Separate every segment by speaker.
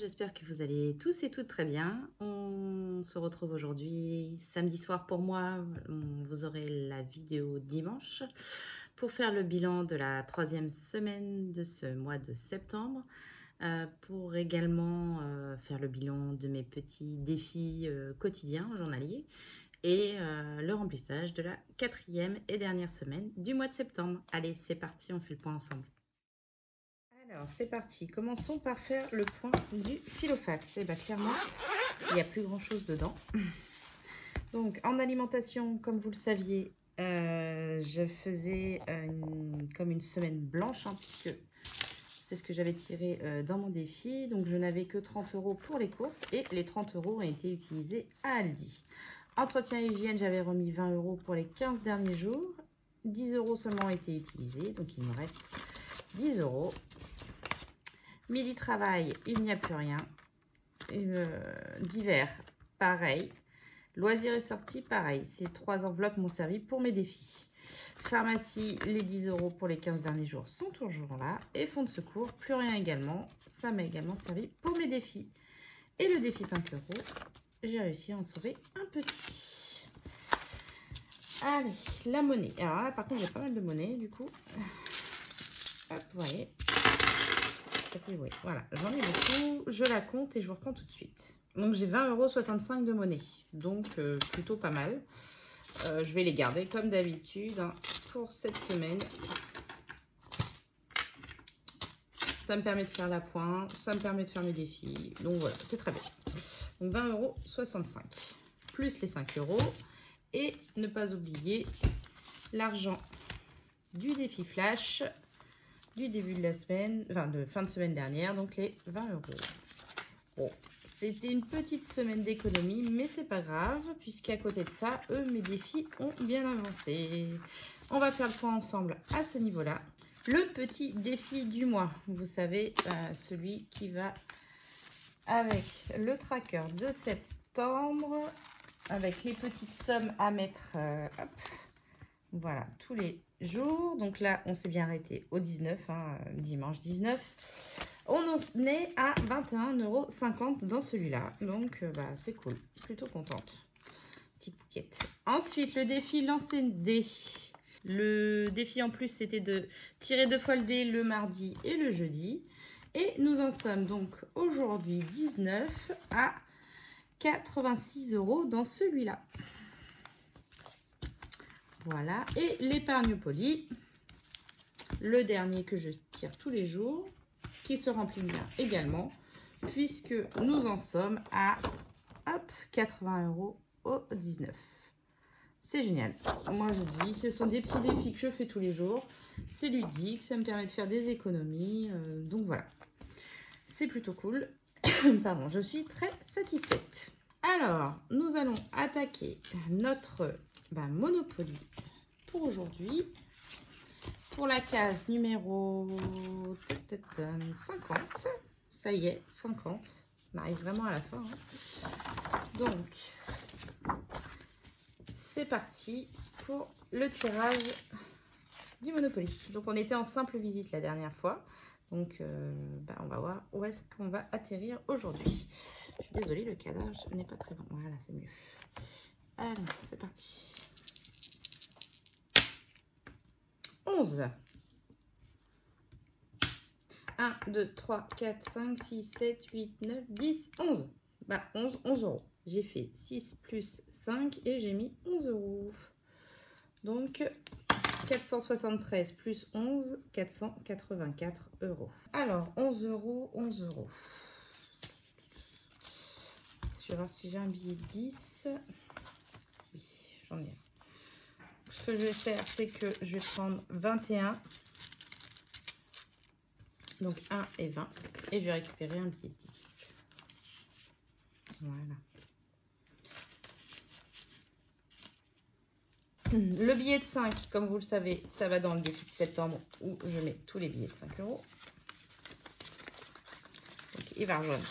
Speaker 1: j'espère que vous allez tous et toutes très bien. On se retrouve aujourd'hui samedi soir pour moi. Vous aurez la vidéo dimanche pour faire le bilan de la 3e semaine de ce mois de septembre. Pour également faire le bilan de mes petits défis quotidiens journaliers et le remplissage de la 4e et dernière semaine du mois de septembre. Allez, c'est parti, on fait le point ensemble. Alors, c'est parti. Commençons par faire le point du Filofax. Et bien, clairement, il n'y a plus grand-chose dedans. Donc, en alimentation, comme vous le saviez, je faisais comme une semaine blanche, puisque c'est ce que j'avais tiré dans mon défi. Donc, je n'avais que 30 € pour les courses et les 30 € ont été utilisés à Aldi. Entretien et hygiène, j'avais remis 20 € pour les 15 derniers jours. 10 € seulement ont été utilisés, donc il me reste 10 €. Midi travail, il n'y a plus rien. Divers, pareil. Loisirs et sorties, pareil. Ces 3 enveloppes m'ont servi pour mes défis. Pharmacie, les 10 € pour les 15 derniers jours sont toujours là. Et fonds de secours, plus rien également. Ça m'a également servi pour mes défis. Et le défi 5 €, j'ai réussi à en sauver un petit. Allez, la monnaie. Alors là, par contre, j'ai pas mal de monnaie, du coup. Hop, vous voyez. Oui, voilà, j'en ai beaucoup, je la compte et je vous reprends tout de suite. Donc j'ai 20,65 € de monnaie, donc plutôt pas mal. Je vais les garder comme d'habitude pour cette semaine. Ça me permet de faire la pointe, ça me permet de faire mes défis, donc voilà, c'est très bien. Donc 20,65 € plus les 5 € et ne pas oublier l'argent du défi flash du début de la semaine, enfin de fin de semaine dernière, donc les 20 €. Bon, c'était une petite semaine d'économie, mais c'est pas grave, puisqu'à côté de ça, mes défis ont bien avancé. On va faire le point ensemble à ce niveau-là. Le petit défi du mois, vous savez, celui qui va avec le tracker de septembre, avec les petites sommes à mettre, hop, voilà, tous les jours. Donc là, on s'est bien arrêté au 19, dimanche 19. On en est à 21,50 € dans celui-là. Donc, c'est cool. Plutôt contente. Petite bouquette. Ensuite, le défi lancer dé. Le défi en plus, c'était de tirer 2 fois le dé le mardi et le jeudi. Et nous en sommes donc aujourd'hui 19 à 86 € dans celui-là. Voilà, et l'épargne polie, le dernier que je tire tous les jours, qui se remplit bien également, puisque nous en sommes à 80 € au 19. C'est génial. Moi je dis, ce sont des petits défis que je fais tous les jours. C'est ludique, ça me permet de faire des économies. Donc voilà, c'est plutôt cool. Pardon, je suis très satisfaite. Alors, nous allons attaquer notre Monopoly pour aujourd'hui. Pour la case numéro 50. Ça y est, 50. On arrive vraiment à la fin. Donc, c'est parti pour le tirage du Monopoly. Donc, on était en simple visite la dernière fois. Donc, on va voir où est-ce qu'on va atterrir aujourd'hui. Je suis désolée, le cadrage n'est pas très bon. Voilà, c'est mieux. Alors, c'est parti. 11. 1, 2, 3, 4, 5, 6, 7, 8, 9, 10, 11. 11 €. J'ai fait 6 plus 5 et j'ai mis 11 €. Donc, 473 plus 11, 484 €. Alors, 11 €, 11 €. Je vais voir si j'ai un billet de 10. Oui, j'en ai un. Ce que je vais faire, c'est que je vais prendre 21. Donc 1 et 20. Et je vais récupérer un billet de 10. Voilà. Le billet de 5, comme vous le savez, ça va dans le défi de septembre où je mets tous les billets de 5 €. Donc il va rejoindre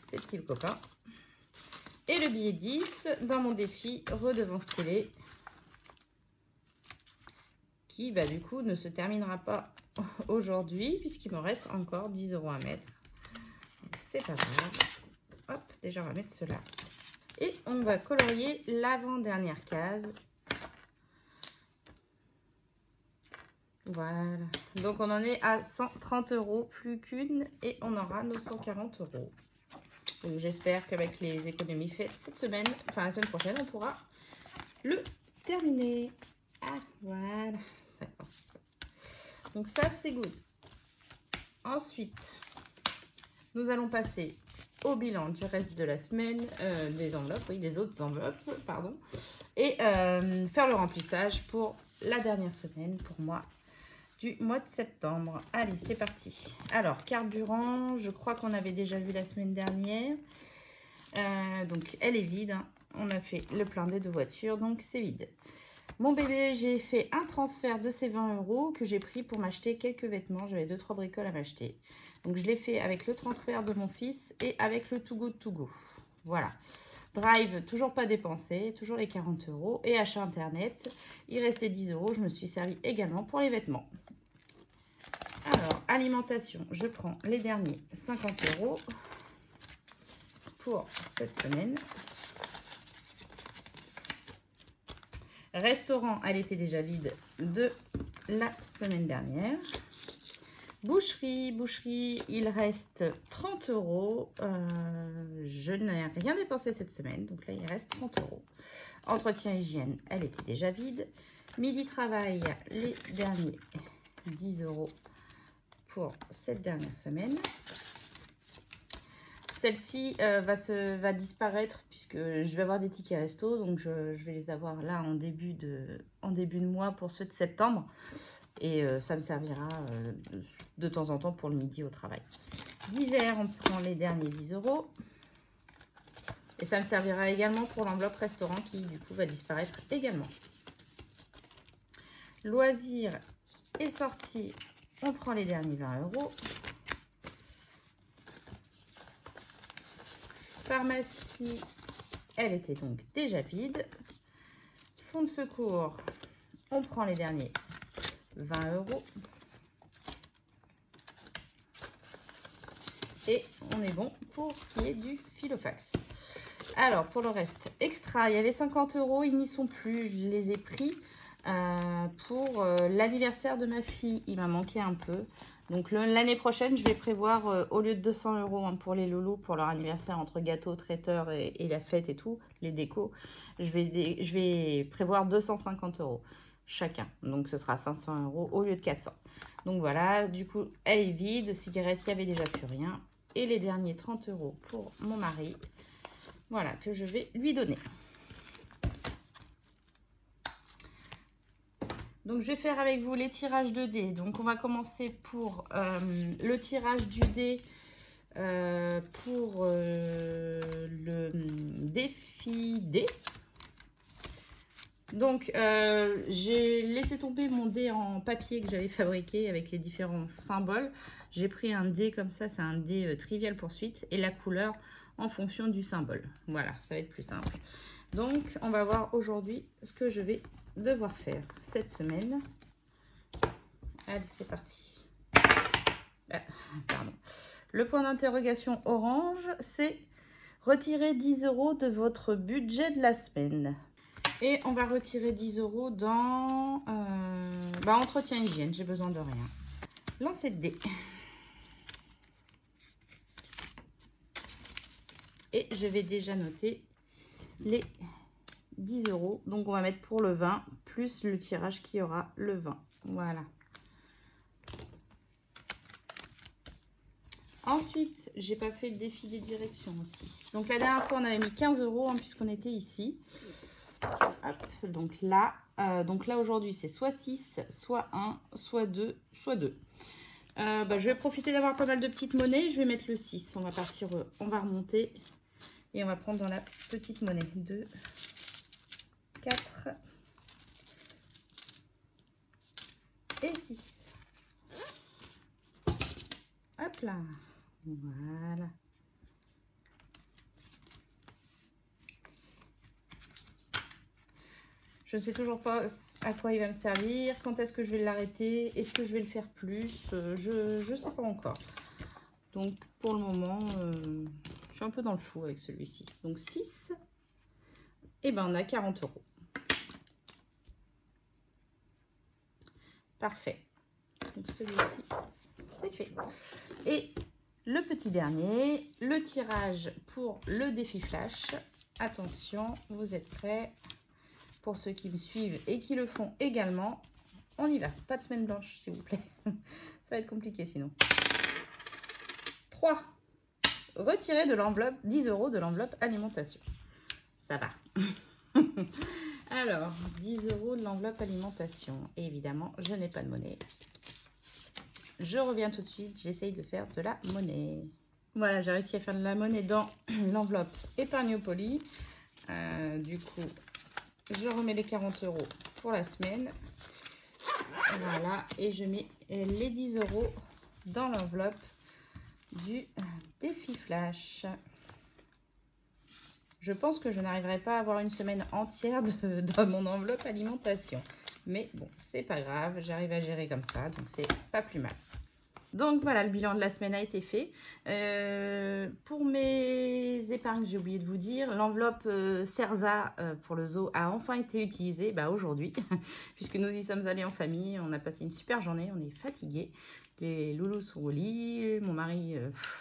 Speaker 1: ses petits copains. Et le billet 10 dans mon défi redevance télé qui du coup ne se terminera pas aujourd'hui puisqu'il me reste encore 10 € à mettre. Donc, c'est pas grave. Hop, déjà on va mettre cela. Et on va colorier l'avant-dernière case. Voilà. Donc on en est à 130 €, plus qu'une, et on aura nos 140 €. Donc j'espère qu'avec les économies faites cette semaine, enfin la semaine prochaine, on pourra le terminer. Ah, voilà. Donc ça, c'est good. Ensuite, nous allons passer au bilan du reste de la semaine, des enveloppes, oui, des autres enveloppes, pardon, et faire le remplissage pour la dernière semaine, pour moi, du mois de septembre. Allez, c'est parti. Alors, carburant, je crois qu'on avait déjà vu la semaine dernière. Donc, elle est vide, hein. On a fait le plein des deux voitures, donc c'est vide. Mon bébé, j'ai fait un transfert de ces 20 € que j'ai pris pour m'acheter quelques vêtements. J'avais 2-3 bricoles à m'acheter. Donc, je l'ai fait avec le transfert de mon fils et avec le Too Good To Go. Voilà. Drive, toujours pas dépensé, toujours les 40 €. Et achat internet, il restait 10 €. Je me suis servi également pour les vêtements. Alors, alimentation, je prends les derniers 50 € pour cette semaine. Restaurant, elle était déjà vide de la semaine dernière. Boucherie, il reste 30 €. Je n'ai rien dépensé cette semaine, donc là il reste 30 €. Entretien hygiène, elle était déjà vide. Midi travail, les derniers 10 € pour cette dernière semaine. Celle-ci va disparaître puisque je vais avoir des tickets resto, donc je vais les avoir là en début de mois pour ceux de septembre. Et ça me servira de temps en temps pour le midi au travail. D'hiver, on prend les derniers 10 €. Et ça me servira également pour l'enveloppe restaurant qui du coup va disparaître également. Loisirs et sorties, on prend les derniers 20 €. Pharmacie, elle était donc déjà vide. Fonds de secours, on prend les derniers 20 €. Et on est bon pour ce qui est du Filofax. Alors, pour le reste, extra, il y avait 50 €, ils n'y sont plus, je les ai pris pour l'anniversaire de ma fille. Il m'a manqué un peu. Donc, l'année prochaine, je vais prévoir, au lieu de 200 € hein, pour les loulous, pour leur anniversaire, entre gâteau, traiteur et la fête et tout, les décos, je vais prévoir 250 € chacun. Donc, ce sera 500 € au lieu de 400. Donc, voilà, du coup, elle est vide. Cigarette, il n'y avait déjà plus rien. Et les derniers 30 € pour mon mari, voilà, que je vais lui donner. Donc, je vais faire avec vous les tirages de dés. Donc, on va commencer pour le tirage du dé pour le défi dé. Donc, j'ai laissé tomber mon dé en papier que j'avais fabriqué avec les différents symboles. J'ai pris un dé comme ça, c'est un dé Trivial Poursuite et la couleur en fonction du symbole. Voilà, ça va être plus simple. Donc, on va voir aujourd'hui ce que je vais devoir faire cette semaine. Allez, c'est parti. Ah, pardon. Le point d'interrogation orange, c'est retirer 10 € de votre budget de la semaine. Et on va retirer 10 € dans entretien hygiène, j'ai besoin de rien. Lancer de dés. Et je vais déjà noter les 10 €. Donc, on va mettre pour le 20, plus le tirage qui aura le 20. Voilà. Ensuite, j'ai pas fait le défi des directions aussi. Donc, la dernière fois, on avait mis 15 € hein, puisqu'on était ici. Hop, donc là aujourd'hui, c'est soit 6, soit 1, soit 2, soit 2. Je vais profiter d'avoir pas mal de petites monnaies. Je vais mettre le 6. On va partir, on va remonter. Et on va prendre dans la petite monnaie 2, 4 et 6. Hop là. Voilà. Je ne sais toujours pas à quoi il va me servir, quand est-ce que je vais l'arrêter, est-ce que je vais le faire plus, je ne sais pas encore. Donc pour le moment, je suis un peu dans le fou avec celui-ci. Donc 6, et ben on a 40 €. Parfait. Donc celui-ci, c'est fait. Et le petit dernier, le tirage pour le défi flash. Attention, vous êtes prêts? Pour ceux qui me suivent et qui le font également, on y va. Pas de semaine blanche, s'il vous plaît. Ça va être compliqué sinon. 3. Retirer de l'enveloppe 10 € de l'enveloppe alimentation. Ça va. Alors, 10 € de l'enveloppe alimentation. Et évidemment, je n'ai pas de monnaie. Je reviens tout de suite. J'essaye de faire de la monnaie. Voilà, j'ai réussi à faire de la monnaie dans l'enveloppe épargne au poli. Du coup, je remets les 40 € pour la semaine. Voilà, et je mets les 10 € dans l'enveloppe du défi flash. Je pense que je n'arriverai pas à avoir une semaine entière dans mon enveloppe alimentation. Mais bon, c'est pas grave, j'arrive à gérer comme ça, donc c'est pas plus mal. Donc voilà, le bilan de la semaine a été fait. Pour mes épargnes, j'ai oublié de vous dire, l'enveloppe Cerza pour le zoo a enfin été utilisée aujourd'hui, puisque nous y sommes allés en famille. On a passé une super journée, on est fatigués. Les loulous sont au lit, mon mari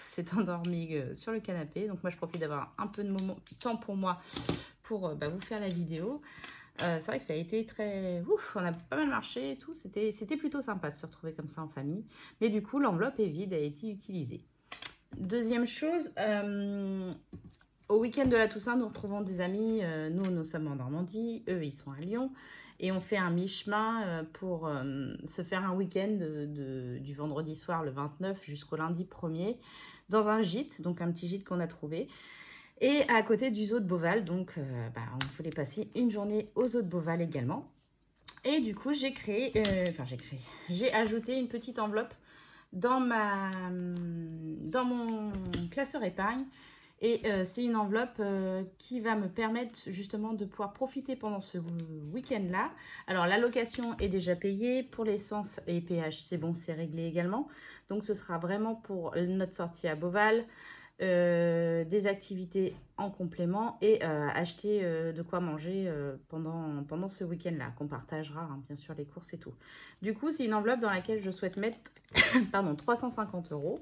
Speaker 1: s'est endormi sur le canapé. Donc moi, je profite d'avoir un peu de temps pour moi pour vous faire la vidéo. C'est vrai que ça a été très... Ouf, on a pas mal marché et tout. C'était plutôt sympa de se retrouver comme ça en famille. Mais du coup, l'enveloppe est vide, a été utilisée. Deuxième chose, au week-end de la Toussaint, nous retrouvons des amis. Nous sommes en Normandie. Eux, ils sont à Lyon. Et on fait un mi-chemin pour se faire un week-end du vendredi soir, le 29, jusqu'au lundi 1er, dans un gîte. Donc, un petit gîte qu'on a trouvé. Et à côté du zoo de Beauval, donc on voulait passer une journée au zoo de Beauval également. Et du coup, j'ai ajouté une petite enveloppe dans mon classeur épargne. Et c'est une enveloppe qui va me permettre justement de pouvoir profiter pendant ce week-end-là. Alors, la location est déjà payée. Pour l'essence et péage, c'est bon, c'est réglé également. Donc, ce sera vraiment pour notre sortie à Beauval. Des activités en complément et acheter de quoi manger pendant ce week-end-là, qu'on partagera, bien sûr, les courses et tout. Du coup, c'est une enveloppe dans laquelle je souhaite mettre 350 €.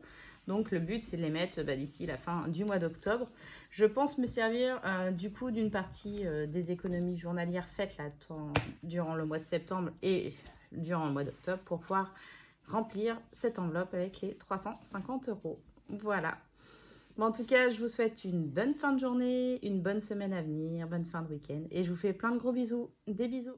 Speaker 1: Donc, le but, c'est de les mettre d'ici la fin du mois d'octobre. Je pense me servir du coup d'une partie des économies journalières faites là, durant le mois de septembre et durant le mois d'octobre pour pouvoir remplir cette enveloppe avec les 350 €. Voilà. En tout cas, je vous souhaite une bonne fin de journée, une bonne semaine à venir, bonne fin de week-end. Et je vous fais plein de gros bisous. Des bisous.